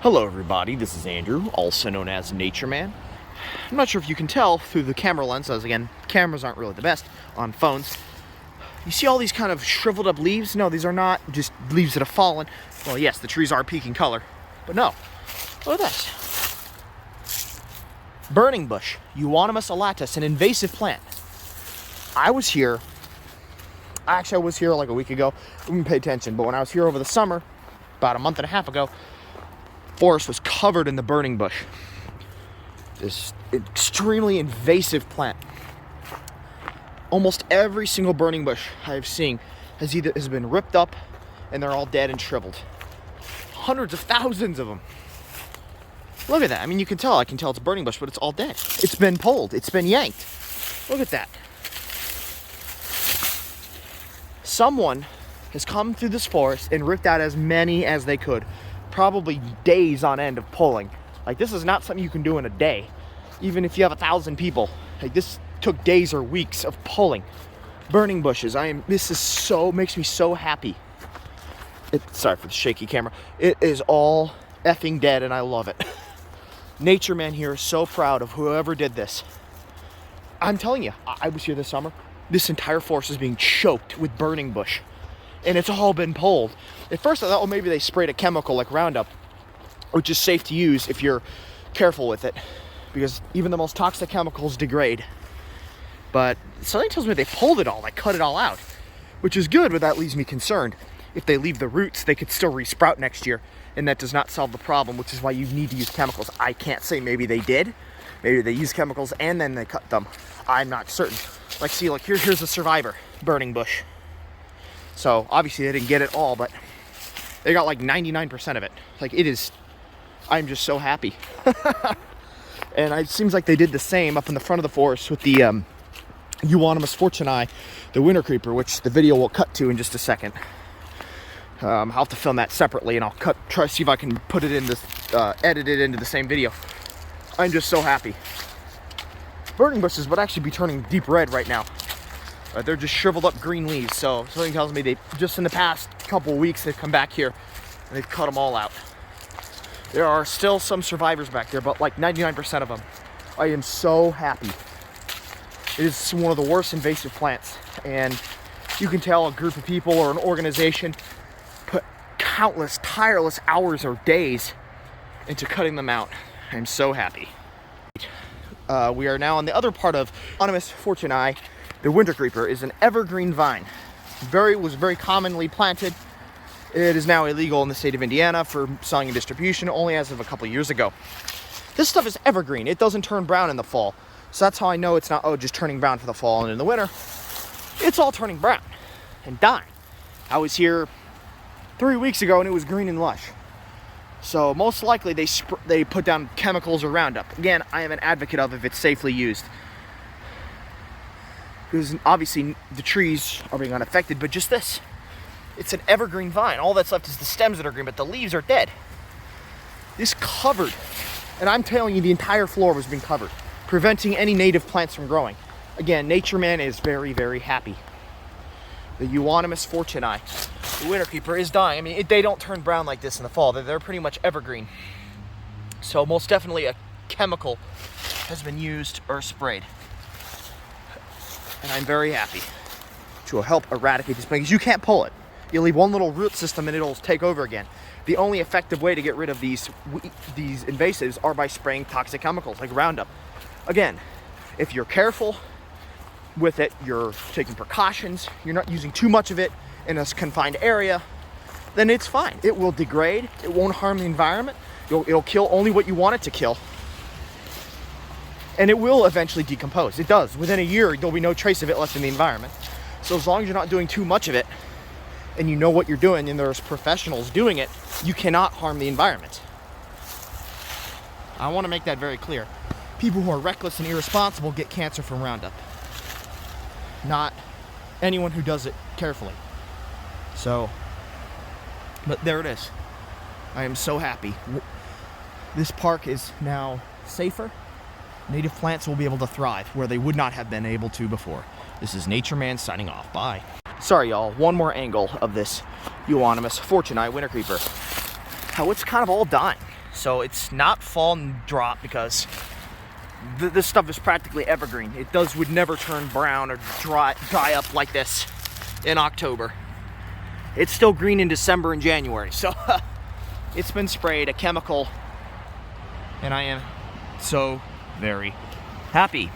Hello everybody, this is Andrew, also known as NatureMan. I'm not sure if you can tell through the camera lens, as again, cameras aren't really the best on phones. You see all these kind of shriveled up leaves? No, these are not just leaves that have fallen. Well, yes, the trees are peaking color, but no. Look at this. Burning bush, Euonymus alatus, an invasive plant. I was here like a week ago. I didn't pay attention, but when I was here over the summer, about a month and a half ago, forest was covered in the burning bush. This extremely invasive plant. Almost every single burning bush I've seen has been ripped up and they're all dead and shriveled. Hundreds of thousands of them. Look at that. I mean, I can tell it's burning bush, but it's all dead. It's been pulled. It's been yanked. Look at that. Someone has come through this forest and ripped out as many as they could. Probably days on end of pulling. Like, this is not something you can do in a day. Even if you have 1,000 people. Like, this took days or weeks of pulling. Burning bushes. Makes me so happy. Sorry for the shaky camera. It is all effing dead and I love it. NatureMan here is so proud of whoever did this. I'm telling you, I was here this summer. This entire forest is being choked with burning bush. And it's all been pulled. At first I thought, well, maybe they sprayed a chemical like Roundup, which is safe to use if you're careful with it, because even the most toxic chemicals degrade. But something tells me they pulled it all, they cut it all out, which is good, but that leaves me concerned. If they leave the roots, they could still resprout next year, and that does not solve the problem, which is why you need to use chemicals. I can't say maybe they did. Maybe they used chemicals and then they cut them. I'm not certain. Like, see, like here's a survivor, burning bush. So obviously they didn't get it all, but they got like 99% of it. Like, I'm just so happy. And it seems like they did the same up in the front of the forest with the Euonymus fortunei, the winter creeper, which the video will cut to in just a second. I'll have to film that separately, and I'll try to see if I can put it in this, edit it into the same video. I'm just so happy. Burning bushes would actually be turning deep red right now. They're just shriveled up green leaves, so something tells me they just in the past couple weeks they've come back here and they've cut them all out. There are still some survivors back there, but like 99% of them. I am so happy. It is one of the worst invasive plants, and you can tell a group of people or an organization put countless tireless hours or days into cutting them out. I'm so happy. We are now on the other part of Euonymus fortunei. The winter creeper is an evergreen vine. Was very commonly planted. It is now illegal in the state of Indiana for selling and distribution, only as of a couple years ago. This stuff is evergreen. It doesn't turn brown in the fall. So that's how I know it's not, just turning brown for the fall and in the winter. It's all turning brown and dying. I was here 3 weeks ago and it was green and lush. So most likely they put down chemicals or Roundup. Again, I am an advocate of if it's safely used. Because obviously the trees are being unaffected, but just this. It's an evergreen vine. All that's left is the stems that are green, but the leaves are dead. This covered, and I'm telling you, the entire floor was being covered, preventing any native plants from growing. Again, NatureMan is very, very happy. The Euonymus fortunei, the winter creeper, is dying. I mean, they don't turn brown like this in the fall. They're pretty much evergreen. So most definitely a chemical has been used or sprayed. And I'm very happy to help eradicate this plant, because you can't pull it. You leave one little root system and it'll take over again. The only effective way to get rid of these invasives are by spraying toxic chemicals like Roundup. Again, if you're careful with it, you're taking precautions, you're not using too much of it in a confined area, then it's fine. It will degrade, it won't harm the environment, it'll kill only what you want it to kill. And it will eventually decompose. It does. Within a year, there'll be no trace of it left in the environment. So as long as you're not doing too much of it, and you know what you're doing, and there's professionals doing it, you cannot harm the environment. I want to make that very clear. People who are reckless and irresponsible get cancer from Roundup. Not anyone who does it carefully. So, but there it is. I am so happy. This park is now safer. Native plants will be able to thrive where they would not have been able to before. This is NatureMan signing off. Bye. Sorry, y'all. One more angle of this Euonymus fortunei winter creeper. How it's kind of all dying. So it's not fall and drop because this stuff is practically evergreen. It would never turn brown or dry up like this in October. It's still green in December and January. So it's been sprayed, a chemical, and I am so very happy.